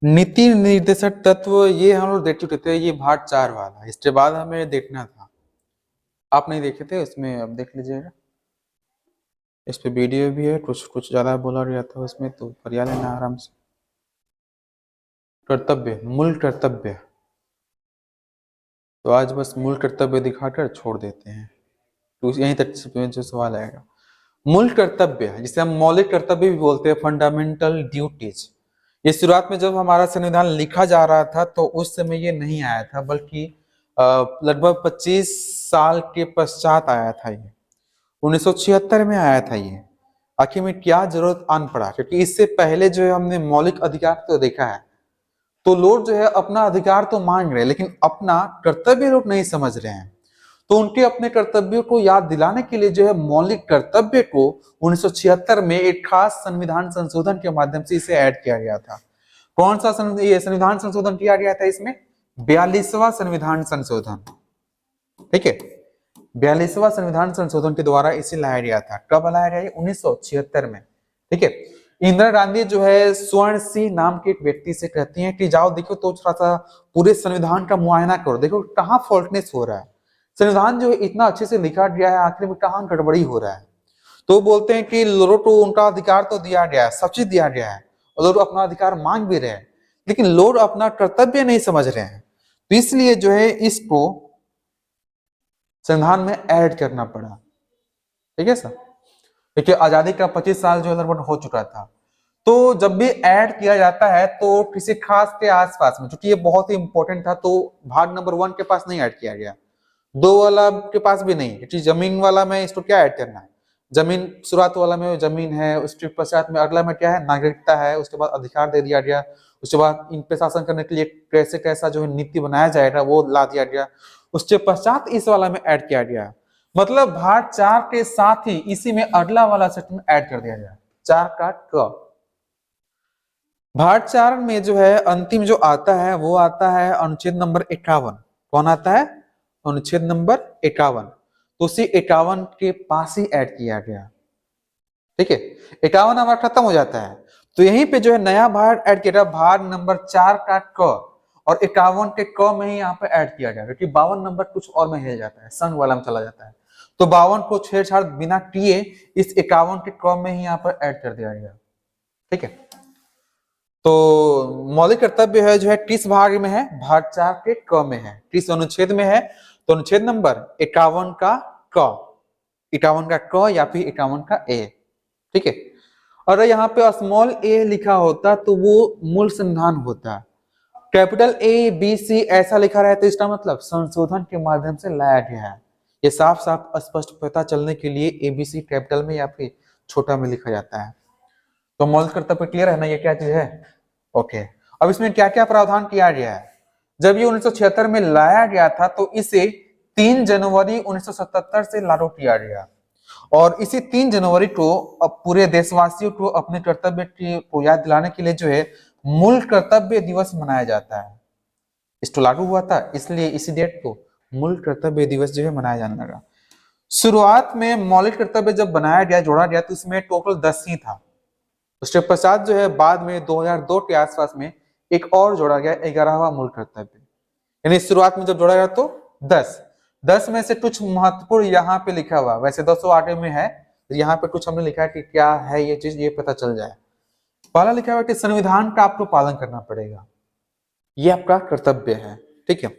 नीति निर्देशक तत्व ये हम लोग देख चुके थे, ये भाग 4 वाला। इसके बाद हमें देखना था, आप नहीं देखे थे, उसमें अब देख लीजिएगा। इस पे वीडियो भी है, कुछ कुछ ज्यादा बोला गया था उसमें, तो पढ़िया लेना आराम से। कर्तव्य, मूल कर्तव्य। तो आज बस मूल कर्तव्य दिखाकर छोड़ देते हैं, तो यहीं तक जो सवाल आएगा। मूल कर्तव्य जिसे हम मौलिक कर्तव्य भी बोलते हैं, फंडामेंटल ड्यूटीज। ये शुरुआत में जब हमारा संविधान लिखा जा रहा था तो उस समय ये नहीं आया था, बल्कि लगभग 25 साल के पश्चात आया था। ये 1976 में आया था। ये आखिर में क्या जरूरत आन पड़ा, क्योंकि इससे पहले जो है हमने मौलिक अधिकार तो देखा है, तो लोग जो है अपना अधिकार तो मांग रहे हैं, लेकिन अपना कर्तव्य लोग नहीं समझ रहे हैं। तो उनके अपने कर्तव्यों को याद दिलाने के लिए जो है मौलिक कर्तव्य को 1976 में एक खास संविधान संशोधन के माध्यम से इसे ऐड किया गया था। कौन सा ये संविधान संशोधन किया गया था? इसमें 42वां संविधान संशोधन, ठीक है। 42वां संविधान संशोधन के द्वारा इसे लाया गया था। कब लाया गया? 1976 में, ठीक है। इंदिरा गांधी जो है स्वर्ण सिंह नाम के एक व्यक्ति से कहती हैं कि जाओ देखो तो थोड़ा सा पूरे संविधान का मुआयना करो, देखो कहाँ फॉल्टनेस हो रहा है, संविधान जो है इतना अच्छे से लिखा गया है, आखिर में कहाँ गड़बड़ी हो रहा है। तो बोलते हैं कि लोगों को उनका अधिकार तो दिया गया है, सब चीज दिया गया है, और लोग अपना अधिकार मांग भी रहे हैं, लेकिन लोग अपना कर्तव्य नहीं समझ रहे हैं। तो इसलिए जो है इसको संविधान में ऐड करना पड़ा, ठीक है सर। देखिए आजादी का 25 साल जो है लगभग हो चुका था, तो जब भी ऐड किया जाता है तो किसी खास के आसपास में, क्योंकि ये बहुत ही इंपॉर्टेंट था, तो भाग नंबर 1 के पास नहीं ऐड किया गया, 2 वाला के पास भी नहीं, क्योंकि जमीन वाला में इसको क्या ऐड करना है, जमीन शुरुआत वाला में जमीन है, उसके पश्चात में अगला में क्या है, नागरिकता है, उसके बाद अधिकार दे दिया गया, उसके बाद इन पे शासन करने के लिए कैसे कैसा जो है नीति बनाया जाएगा वो ला दिया गया, उसके पश्चात इस वाला में ऐड किया गया। मतलब भाग 4 के साथ ही इसी में अगला वाला सेक्शन ऐड कर दिया गया, 4 का क। भाग 4 में जो है अंतिम जो आता है वो आता है अनुच्छेद नंबर 51। कौन आता है? अनुच्छेद नंबर 51। तो उसी 51 के पास ही ऐड किया गया, ठीक है। 51 हमारा खत्म हो जाता है, तो यहीं पे जो है नया भाग ऐड किया, भाग नंबर 4 का क, और 51 के क में ही यहाँ पे ऐड किया गया, क्योंकि 52 नंबर कुछ और में हिल जाता है, संघ वाला में चला जाता है, तो 52 को छेड़छाड़ बिना किए इस 51 के क में ही यहाँ पर ऐड कर दिया गया, ठीक है। तो मौलिक कर्तव्य है जो है किस भाग में है? भाग 4 के क में है। किस अनुच्छेद में है? तो अनुच्छेद नंबर 51 का क, 51 का क या फिर 51 का ए, ठीक है। और यहाँ पे स्मॉल ए लिखा होता तो वो मूल संविधान होता, कैपिटल ए बी सी ऐसा लिखा रहा है तो इसका मतलब संशोधन के माध्यम से लाया गया है। ये साफ साफ स्पष्ट पता चलने के लिए एबीसी कैपिटल में या फिर छोटा में लिखा जाता है। तो मौलिक कर्तव्य क्लियर है ना, ये क्या चीज है? ओके। अब इसमें क्या क्या प्रावधान किया गया है? जब ये 1976 में लाया गया था तो इसे 3 जनवरी 1977 से लागू किया गया, और इसी 3 जनवरी को अब पूरे देशवासियों को अपने कर्तव्य को याद दिलाने के लिए जो है मूल कर्तव्य दिवस मनाया जाता है। इसको लागू हुआ था, इसलिए इसी डेट को मूल कर्तव्य दिवस जो है मनाया जाने लगा। शुरुआत में मौलिक कर्तव्य जब बनाया गया, जोड़ा गया, तो इसमें टोटल 10 ही था। उसके पश्चात जो है बाद में 2002 के आसपास में एक और जोड़ा गया, 11वां मूल कर्तव्य। यानी शुरुआत में जब जोड़ा गया तो 10 में से कुछ महत्वपूर्ण यहाँ पे लिखा हुआ, वैसे 200 आगे में है, यहाँ पे कुछ हमने लिखा है कि क्या है ये चीज, ये पता चल जाए। पहला लिखा हुआ कि संविधान का आपको पालन करना पड़ेगा, ये आपका कर्तव्य है, ठीक है।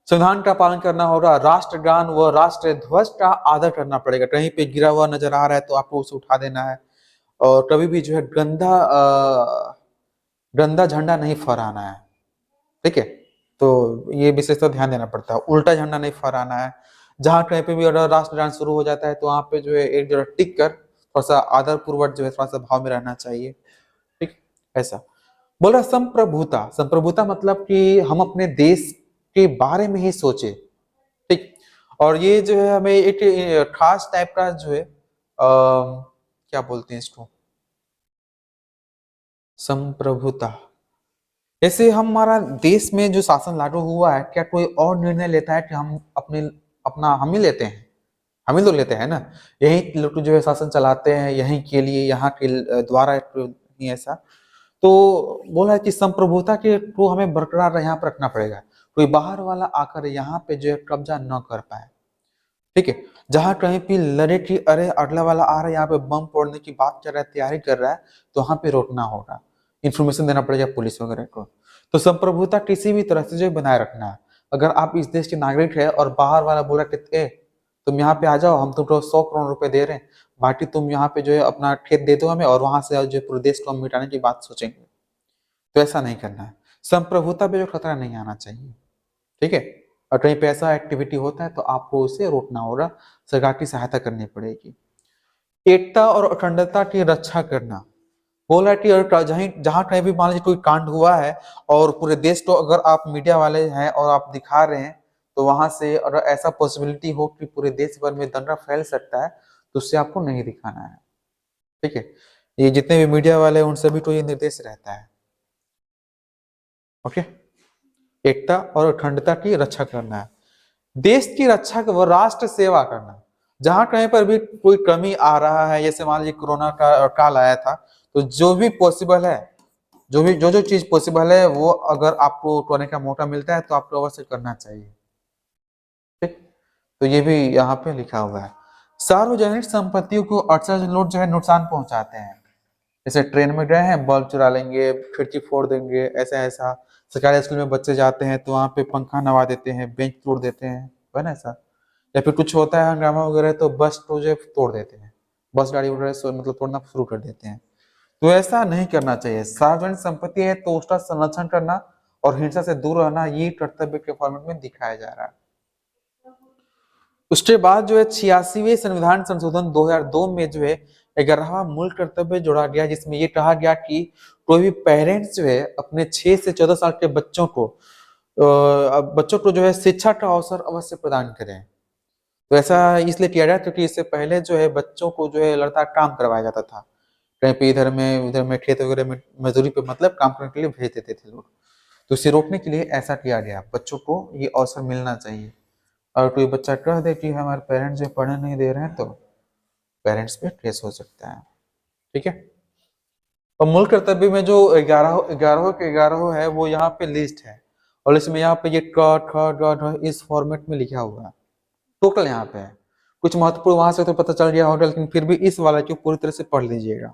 संविधान का पालन करना होगा, राष्ट्रगान व राष्ट्र ध्वज का आदर करना पड़ेगा, कहीं पे गिरा हुआ नजर आ रहा है तो आपको उसे उठा देना है, और कभी भी जो है गंदा झंडा नहीं फहराना है, ठीक है। तो ये विशेषतः ध्यान देना पड़ता है, उल्टा झंडा नहीं फहराना है। जहां कहीं पे भी अगर राष्ट्रगान शुरू हो जाता है तो वहां पे जो है एक जगह टिक कर थोड़ा सा आदर पूर्वक जो है थोड़ा सा भाव में रहना चाहिए, ठीक। ऐसा बोल रहा संप्रभुता। संप्रभुता मतलब कि हम अपने देश के बारे में ही सोचे, ठीक। और ये जो है हमें एक खास टाइप का जो है क्या बोलते हैं इसको, संप्रभुता। जैसे हमारा देश में जो शासन लागू हुआ है, क्या कोई और निर्णय लेता है कि हम अपना हम ही लेते हैं? हम ही तो लेते हैं ना, यही लोग जो है शासन चलाते हैं, यहीं के लिए, यहाँ के द्वारा, नहीं ऐसा। तो बोला है कि संप्रभुता के को हमें बरकरार यहाँ पर रखना पड़ेगा, कोई बाहर वाला आकर यहाँ पे जो है कब्जा न कर पाए। ठीक है, जहां कहीं भी लड़े कि अरे अगला वाला आ रहा है यहाँ पे बम फोड़ने की बात कर रहा है, तैयारी कर रहा है, तो वहां पे रोकना होगा, इन्फॉर्मेशन देना पड़ेगा पुलिस वगैरह को। तो संप्रभुता किसी भी तरह से जो बनाए रखना है। अगर आप इस देश के नागरिक है और बाहर वाला बोला कि तुम यहाँ पे आ जाओ, हम तुमको 100 करोड़ रुपए दे रहे हैं, बाकी तुम यहाँ पे जो है अपना खेत दे दो हमें, और वहां से जो पूरे देश को हम मिटाने की बात सोचेंगे, तो ऐसा नहीं करना है। संप्रभुता पे जो खतरा नहीं आना चाहिए। ठीक है, और कहीं पे ऐसा एक्टिविटी होता है तो आपको उसे रोकना होगा, सरकार की सहायता करनी पड़ेगी। एकता और अखंडता की रक्षा करना, बोला कि जहां कहीं भी मान लीजिए कोई कांड हुआ है और पूरे देश को अगर आप मीडिया वाले हैं और आप दिखा रहे हैं, तो वहां से अगर ऐसा पॉसिबिलिटी हो कि पूरे देश भर में दंगा फैल सकता है, तो उससे आपको नहीं दिखाना है। ठीक है, ये जितने भी मीडिया वाले हैं उन सभी को ये निर्देश रहता है। ओके, एकता और अखंडता की रक्षा करना है, देश की रक्षा व राष्ट्र सेवा करना। जहां कहीं पर भी कोई कमी आ रहा है, जैसे मान लीजिए कोरोना का काल आया था, तो जो भी पॉसिबल है, जो चीज पॉसिबल है, वो अगर आपको करने का मौका मिलता है तो आपको अवश्य करना चाहिए। ठीक, तो ये भी यहाँ पे लिखा हुआ है। सार्वजनिक संपत्तियों को अक्सर लोग जो है नुकसान पहुंचाते हैं, जैसे ट्रेन में गए हैं, बल्ब चुरा लेंगे, खिड़की फोड़ देंगे, ऐसा ऐसा। सरकारी स्कूल में बच्चे जाते हैं तो वहाँ पे पंखा नवा देते हैं, बेंच तोड़ देते हैं, है ना ऐसा। या फिर कुछ होता है हंगामा वगैरह तो बस को जो है तोड़ देते हैं, बस गाड़ी वगैरह मतलब तोड़ना शुरू कर देते हैं। तो ऐसा नहीं करना चाहिए। सार्वजनिक संपत्ति है तो उसका संरक्षण करना और हिंसा से दूर रहना, ये कर्तव्य के फॉर्मेट में दिखाया जा रहा है। उसके बाद जो है 86वें संविधान संशोधन 2002 में जो है 11वां मूल कर्तव्य जोड़ा गया, जिसमें ये कहा गया कि कोई भी पेरेंट्स जो है अपने 6 से 14 साल के बच्चों को जो है शिक्षा का अवसर अवश्य प्रदान करें। तो ऐसा इसलिए किया गया क्योंकि इससे पहले जो है बच्चों को जो है लगातार काम करवाया जाता था, कहीं पे इधर में खेत वगैरह में मजदूरी पे मतलब काम करने के लिए भेज देते थे लोग। तो इसे रोकने के लिए ऐसा किया गया, बच्चों को ये अवसर मिलना चाहिए। और कोई बच्चा कह दे कि हमारे पेरेंट्स जो पढ़ने नहीं दे रहे हैं, तो पेरेंट्स पे केस हो सकता है। ठीक है, और मूल कर्तव्य में जो 11 है वो यहाँ पे लिस्ट है, और इसमें यहाँ पे ये क इस फॉर्मेट में लिखा हुआ है, टोटल यहाँ पे है। कुछ महत्वपूर्ण वहां से तो पता चल गया होगा, लेकिन फिर भी इस वाला को पूरी तरह से पढ़ लीजिएगा।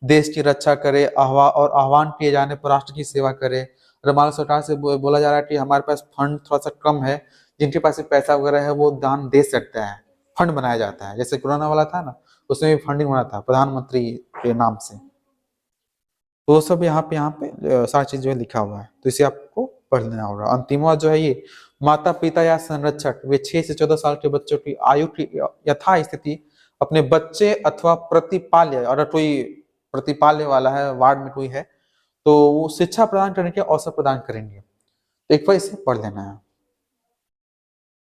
देश की रक्षा करे, आह्वान किए जाने पर राष्ट्र की सेवा करे। और हमारा सरकार से बोला जा रहा है कि हमारे पास फंड थोड़ा सा कम है, जिनके पास पैसा वगैरह है वो दान दे सकता है। फंड बनाया जाता है, जैसे कोरोना वाला था ना, उसमें भी फंडिंग बना था प्रधानमंत्री के नाम से। तो वो सब यहाँ पे सारी चीज जो है लिखा हुआ है, तो इसे आपको पढ़ लेना होगा। अंतिमवा जो है ये, माता पिता या संरक्षक वे 6 से 14 साल के बच्चों की आयु की यथा स्थिति अपने बच्चे अथवा प्रतिपाल्य, अगर कोई प्रतिपाल्य वाला है, वार्ड में कोई है, तो वो शिक्षा प्रदान करने के अवसर प्रदान करेंगे। तो एक बार इसे पढ़ लेना है।